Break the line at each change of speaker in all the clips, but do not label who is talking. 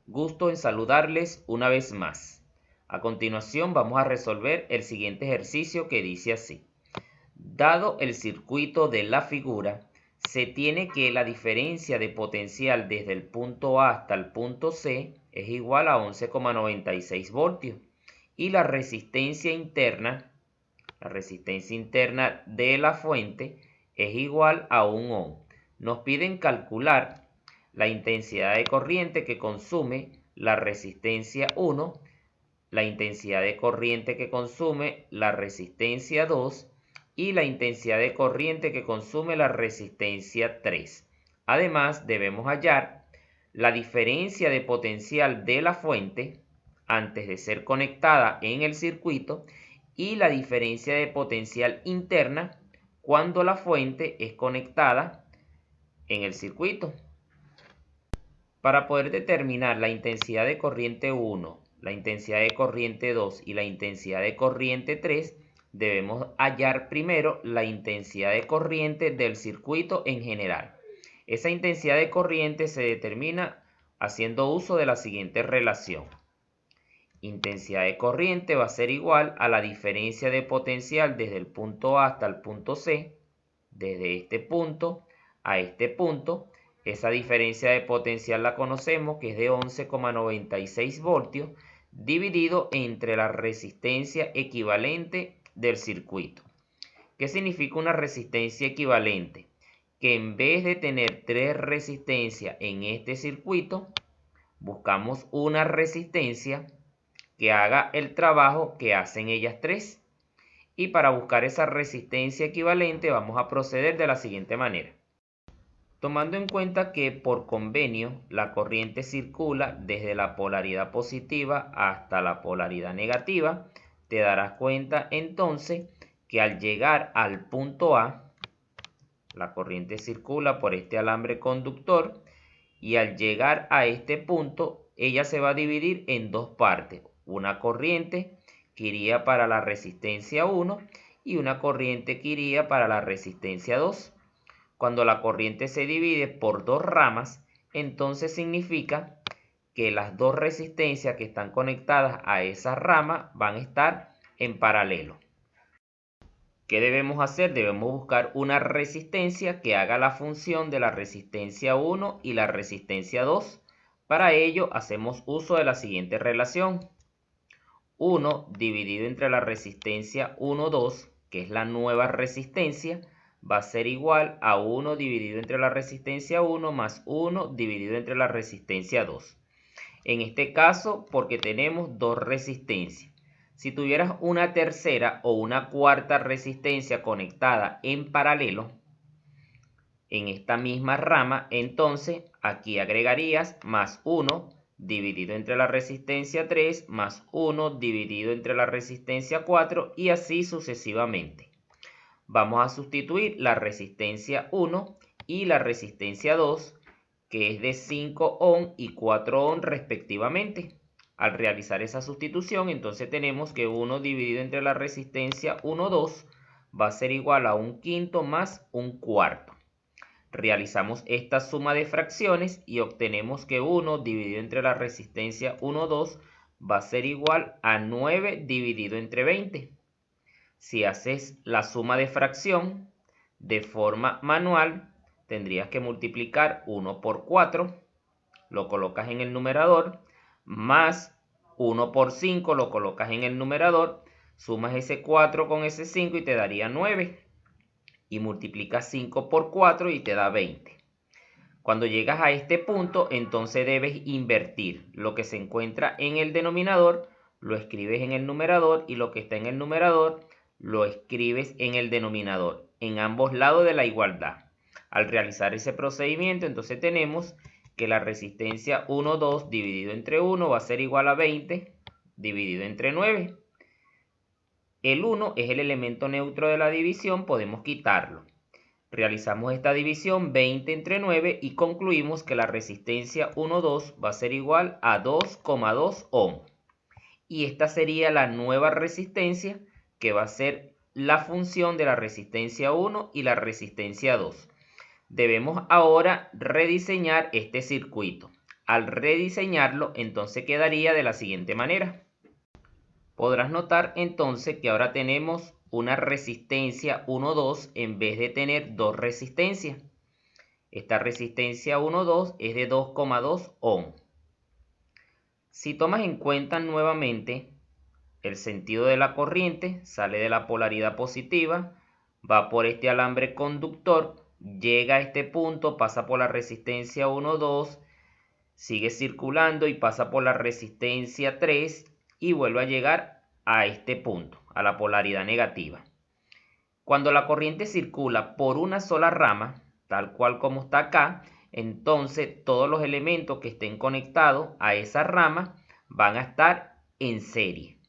Gusto en saludarles una vez más. A continuación vamos a resolver el siguiente ejercicio que dice así. Dado el circuito de la figura, se tiene que la diferencia de potencial desde el punto A hasta el punto C es igual a 11,96 voltios y la resistencia interna de la fuente es igual a 1 ohm. Nos piden calcular la intensidad de corriente que consume la resistencia 1, la intensidad de corriente que consume la resistencia 2 y la intensidad de corriente que consume la resistencia 3. Además, debemos hallar la diferencia de potencial de la fuente antes de ser conectada en el circuito y la diferencia de potencial interna cuando la fuente es conectada en el circuito. Para poder determinar la intensidad de corriente 1, la intensidad de corriente 2 y la intensidad de corriente 3, debemos hallar primero la intensidad de corriente del circuito en general. Esa intensidad de corriente se determina haciendo uso de la siguiente relación. Intensidad de corriente va a ser igual a la diferencia de potencial desde el punto A hasta el punto C, desde este punto a este punto. Esa diferencia de potencial la conocemos, que es de 11,96 voltios, dividido entre la resistencia equivalente del circuito. ¿Qué significa una resistencia equivalente? Que en vez de tener 3 resistencias en este circuito, buscamos una resistencia que haga el trabajo que hacen ellas 3. Y para buscar esa resistencia equivalente vamos a proceder de la siguiente manera. Tomando en cuenta que por convenio la corriente circula desde la polaridad positiva hasta la polaridad negativa, te darás cuenta entonces que al llegar al punto A, la corriente circula por este alambre conductor y al llegar a este punto, ella se va a dividir en dos partes. Una corriente que iría para la resistencia 1 y una corriente que iría para la resistencia 2. Cuando la corriente se divide por dos ramas, entonces significa que las dos resistencias que están conectadas a esa rama van a estar en paralelo. ¿Qué debemos hacer? Debemos buscar una resistencia que haga la función de la resistencia 1 y la resistencia 2. Para ello hacemos uso de la siguiente relación. 1 dividido entre la resistencia 1, 2, que es la nueva resistencia, va a ser igual a 1 dividido entre la resistencia 1 más 1 dividido entre la resistencia 2. En este caso, porque tenemos dos resistencias. Si tuvieras una tercera o una cuarta resistencia conectada en paralelo en esta misma rama, entonces aquí agregarías más 1 dividido entre la resistencia 3 más 1 dividido entre la resistencia 4 y así sucesivamente. Vamos a sustituir la resistencia 1 y la resistencia 2, que es de 5 ohm y 4 ohm respectivamente. Al realizar esa sustitución, entonces tenemos que 1 dividido entre la resistencia 1, 2 va a ser igual a 1/5 más 1/4. Realizamos esta suma de fracciones y obtenemos que 1 dividido entre la resistencia 1, 2 va a ser igual a 9 dividido entre 20. Si haces la suma de fracción de forma manual, tendrías que multiplicar 1 por 4, lo colocas en el numerador, más 1 por 5, lo colocas en el numerador, sumas ese 4 con ese 5 y te daría 9. Y multiplicas 5 por 4 y te da 20. Cuando llegas a este punto, entonces debes invertir. Lo que se encuentra en el denominador, lo escribes en el numerador y lo que está en el numerador, lo escribes en el denominador, en ambos lados de la igualdad. Al realizar ese procedimiento, entonces tenemos que la resistencia 1, 2 dividido entre 1 va a ser igual a 20 dividido entre 9. El 1 es el elemento neutro de la división, podemos quitarlo. Realizamos esta división 20 entre 9 y concluimos que la resistencia 1, 2 va a ser igual a 2,2 ohm. Y esta sería la nueva resistencia que va a ser la función de la resistencia 1 y la resistencia 2. Debemos ahora rediseñar este circuito. al rediseñarlo, entonces quedaría de la siguiente manera. Podrás notar entonces que ahora tenemos una resistencia 1,2 en vez de tener dos resistencias. Esta resistencia 1,2 es de 2,2 ohm. Si tomas en cuenta nuevamente el sentido de la corriente, sale de la polaridad positiva, va por este alambre conductor, llega a este punto, pasa por la resistencia 1,2, sigue circulando y pasa por la resistencia 3 y vuelve a llegar a este punto, a la polaridad negativa. Cuando la corriente circula por una sola rama, tal cual como está acá, entonces todos los elementos que estén conectados a esa rama van a estar en serie.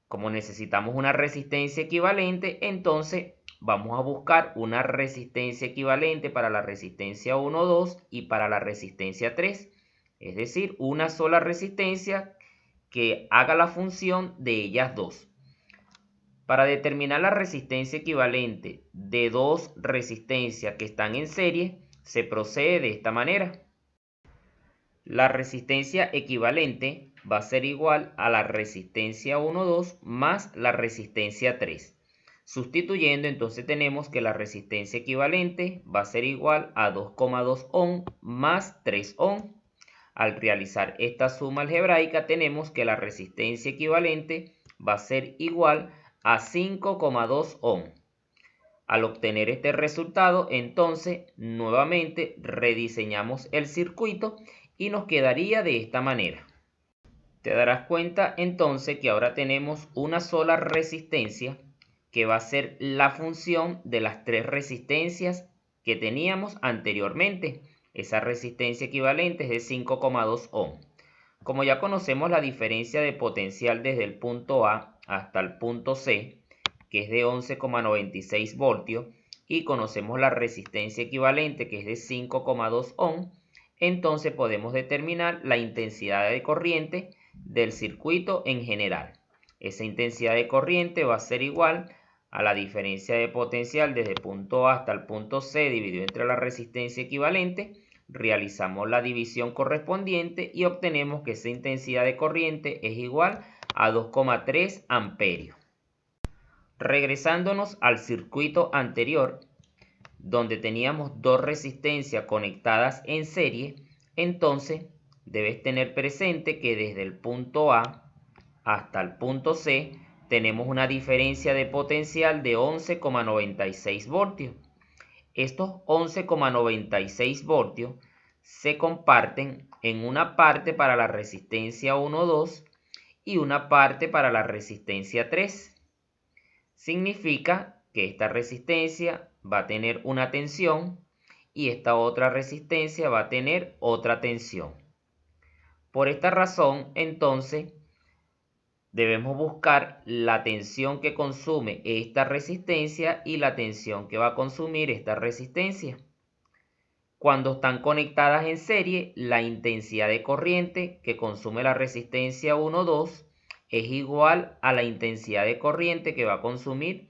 Como necesitamos una resistencia equivalente, entonces vamos a buscar una resistencia equivalente para la resistencia 1,2 y para la resistencia 3. Es decir, una sola resistencia que haga la función de ellas dos. Para determinar la resistencia equivalente de dos resistencias que están en serie, se procede de esta manera. La resistencia equivalente va a ser igual a la resistencia 1,2 más la resistencia 3. Sustituyendo, entonces tenemos que la resistencia equivalente va a ser igual a 2,2 ohm más 3 ohm. Al realizar esta suma algebraica tenemos que la resistencia equivalente va a ser igual a 5,2 ohm. Al obtener este resultado, entonces nuevamente rediseñamos el circuito y nos quedaría de esta manera. Te darás cuenta entonces que ahora tenemos una sola resistencia que va a ser la función de las tres resistencias que teníamos anteriormente. Esa resistencia equivalente es de 5,2 ohm. Como ya conocemos la diferencia de potencial desde el punto A hasta el punto C, que es de 11,96 voltios, y conocemos la resistencia equivalente, que es de 5,2 ohm, entonces podemos determinar la intensidad de corriente del circuito en general. Esa intensidad de corriente va a ser igual a la diferencia de potencial desde el punto A hasta el punto C dividido entre la resistencia equivalente. Realizamos la división correspondiente y obtenemos que esa intensidad de corriente es igual a 2,3 amperios. Regresándonos al circuito anterior, donde teníamos dos resistencias conectadas en serie, entonces debes tener presente que desde el punto A hasta el punto C tenemos una diferencia de potencial de 11,96 voltios. Estos 11,96 voltios se comparten en una parte para la resistencia 1,2 y una parte para la resistencia 3. Significa que esta resistencia va a tener una tensión y esta otra resistencia va a tener otra tensión. Por esta razón, entonces, debemos buscar la tensión que consume esta resistencia y la tensión que va a consumir esta resistencia. Cuando están conectadas en serie, la intensidad de corriente que consume la resistencia 1,2 es igual a la intensidad de corriente que va a consumir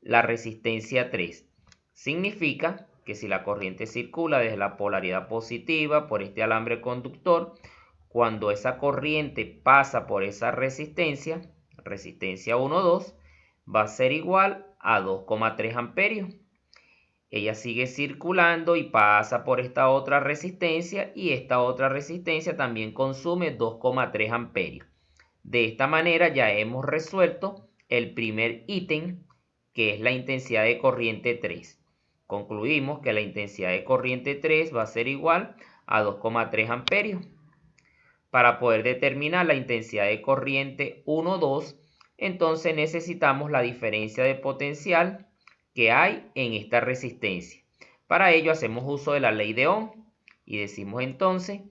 la resistencia 3. Significa que si la corriente circula desde la polaridad positiva por este alambre conductor, cuando esa corriente pasa por esa resistencia 1,2, va a ser igual a 2,3 amperios. Ella sigue circulando y pasa por esta otra resistencia y esta otra resistencia también consume 2,3 amperios. De esta manera ya hemos resuelto el primer ítem, que es la intensidad de corriente 3. Concluimos que la intensidad de corriente 3 va a ser igual a 2,3 amperios. Para poder determinar la intensidad de corriente 1,2, entonces necesitamos la diferencia de potencial que hay en esta resistencia. Para ello hacemos uso de la ley de Ohm y decimos entonces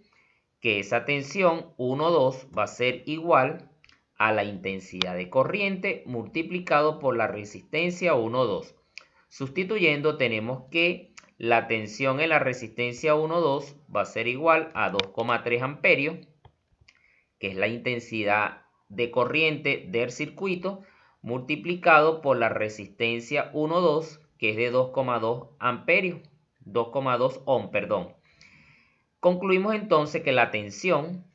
que esa tensión 1,2 va a ser igual a la intensidad de corriente multiplicado por la resistencia 1,2. Sustituyendo tenemos que la tensión en la resistencia 1,2 va a ser igual a 2,3 amperios, que es la intensidad de corriente del circuito, multiplicado por la resistencia 1,2, que es de 2,2 amperios, 2,2 ohm, perdón. Concluimos entonces que la tensión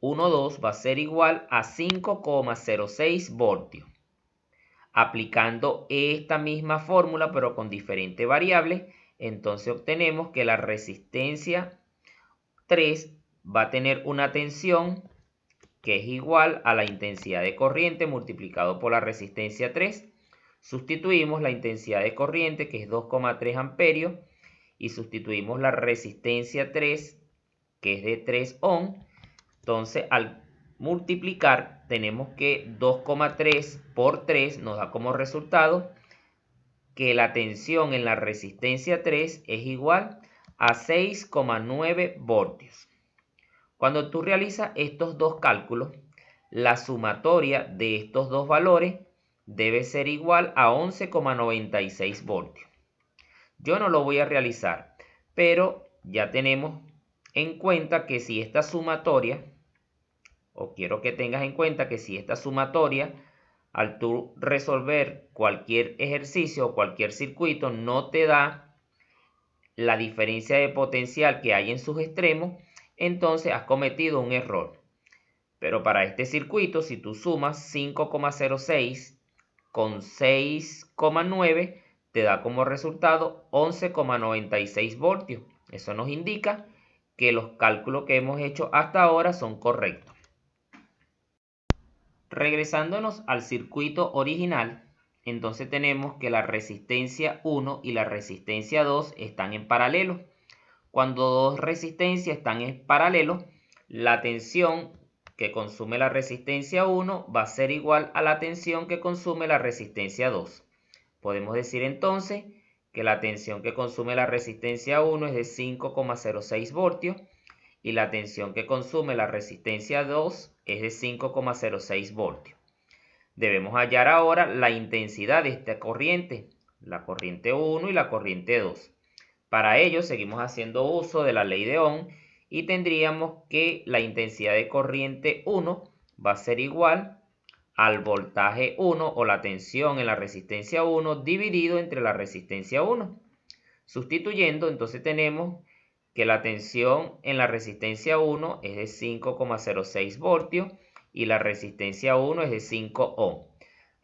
1,2 va a ser igual a 5,06 voltios. Aplicando esta misma fórmula pero con diferentes variables, entonces obtenemos que la resistencia 3 va a tener una tensión que es igual a la intensidad de corriente multiplicado por la resistencia 3. Sustituimos la intensidad de corriente, que es 2,3 amperios, y sustituimos la resistencia 3, que es de 3 ohm. Entonces, al multiplicar, tenemos que 2,3 por 3 nos da como resultado que la tensión en la resistencia 3 es igual a 6,9 voltios. Cuando tú realizas estos dos cálculos, la sumatoria de estos dos valores debe ser igual a 11,96 voltios. Yo no lo voy a realizar, pero ya tenemos en cuenta que si esta sumatoria, o quiero que tengas en cuenta que si esta sumatoria, al tú resolver cualquier ejercicio o cualquier circuito, no te da la diferencia de potencial que hay en sus extremos, entonces has cometido un error. Pero para este circuito, si tú sumas 5,06 con 6,9, te da como resultado 11,96 voltios. Eso nos indica que los cálculos que hemos hecho hasta ahora son correctos. Regresándonos al circuito original, entonces tenemos que la resistencia 1 y la resistencia 2 están en paralelo. Cuando dos resistencias están en paralelo, la tensión que consume la resistencia 1 va a ser igual a la tensión que consume la resistencia 2. Podemos decir entonces que la tensión que consume la resistencia 1 es de 5,06 voltios y la tensión que consume la resistencia 2 es de 5,06 voltios. Debemos hallar ahora la intensidad de esta corriente, la corriente 1 y la corriente 2. Para ello seguimos haciendo uso de la ley de Ohm y tendríamos que la intensidad de corriente 1 va a ser igual al voltaje 1 o la tensión en la resistencia 1 dividido entre la resistencia 1. Sustituyendo, entonces tenemos que la tensión en la resistencia 1 es de 5,06 voltios y la resistencia 1 es de 5 ohm.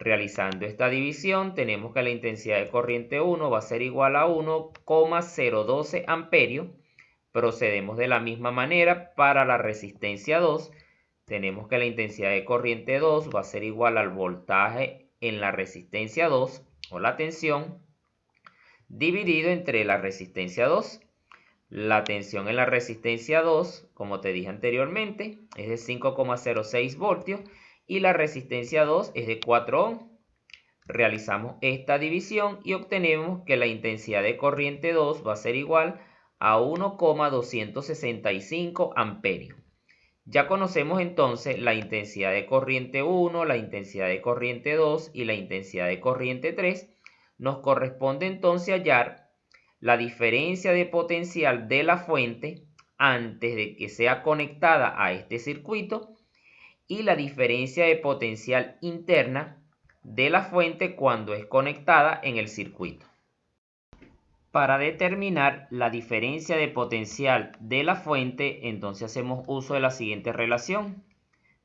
Realizando esta división, tenemos que la intensidad de corriente 1 va a ser igual a 1,012 amperios. Procedemos de la misma manera para la resistencia 2. Tenemos que la intensidad de corriente 2 va a ser igual al voltaje en la resistencia 2 o la tensión dividido entre la resistencia 2. La tensión en la resistencia 2, como te dije anteriormente, es de 5,06 voltios y la resistencia 2 es de 4 ohm. Realizamos esta división y obtenemos que la intensidad de corriente 2 va a ser igual a 1,265 amperios. Ya conocemos entonces la intensidad de corriente 1, la intensidad de corriente 2 y la intensidad de corriente 3. Nos corresponde entonces hallar la diferencia de potencial de la fuente antes de que sea conectada a este circuito y la diferencia de potencial interna de la fuente cuando es conectada en el circuito. Para determinar la diferencia de potencial de la fuente, entonces hacemos uso de la siguiente relación.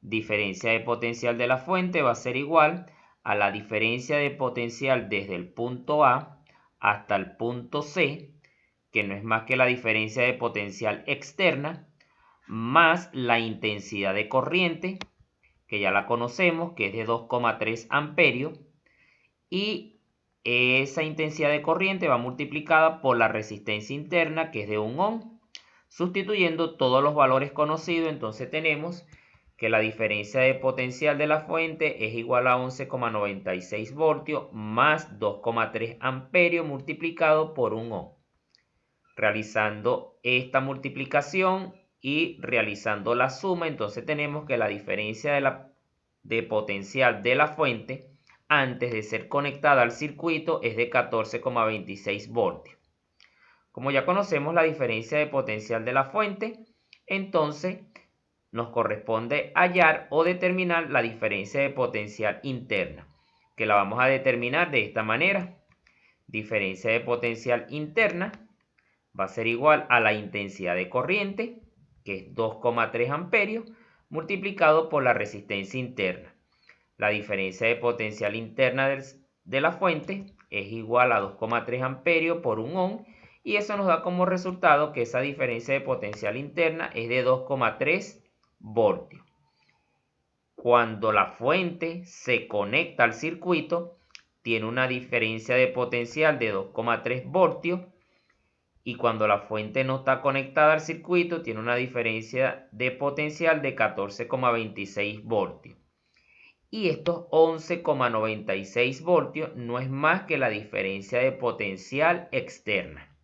Diferencia de potencial de la fuente va a ser igual a la diferencia de potencial desde el punto A hasta el punto C, que no es más que la diferencia de potencial externa, más la intensidad de corriente, que ya la conocemos, que es de 2,3 amperios, y esa intensidad de corriente va multiplicada por la resistencia interna, que es de 1 ohm. Sustituyendo todos los valores conocidos, entonces tenemos que la diferencia de potencial de la fuente es igual a 11,96 voltios más 2,3 amperios multiplicado por 1 ohm. Realizando esta multiplicación y realizando la suma, entonces tenemos que la diferencia de potencial de la fuente antes de ser conectada al circuito es de 14,26 voltios. Como ya conocemos la diferencia de potencial de la fuente, entonces nos corresponde hallar o determinar la diferencia de potencial interna, que la vamos a determinar de esta manera. Diferencia de potencial interna va a ser igual a la intensidad de corriente, que es 2,3 amperios, multiplicado por la resistencia interna. La diferencia de potencial interna de la fuente es igual a 2,3 amperios por 1 ohm, y eso nos da como resultado que esa diferencia de potencial interna es de 2,3 voltios. Cuando la fuente se conecta al circuito, tiene una diferencia de potencial de 2,3 voltios, y cuando la fuente no está conectada al circuito, tiene una diferencia de potencial de 14,26 voltios. Y estos 11,96 voltios no es más que la diferencia de potencial externa.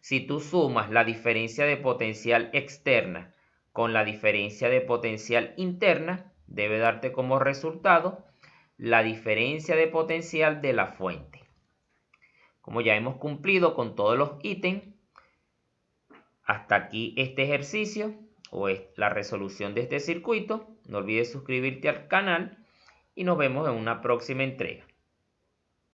Si tú sumas la diferencia de potencial externa con la diferencia de potencial interna, debe darte como resultado la diferencia de potencial de la fuente. Como ya hemos cumplido con todos los ítems, hasta aquí este ejercicio o es la resolución de este circuito. No olvides suscribirte al canal y nos vemos en una próxima entrega.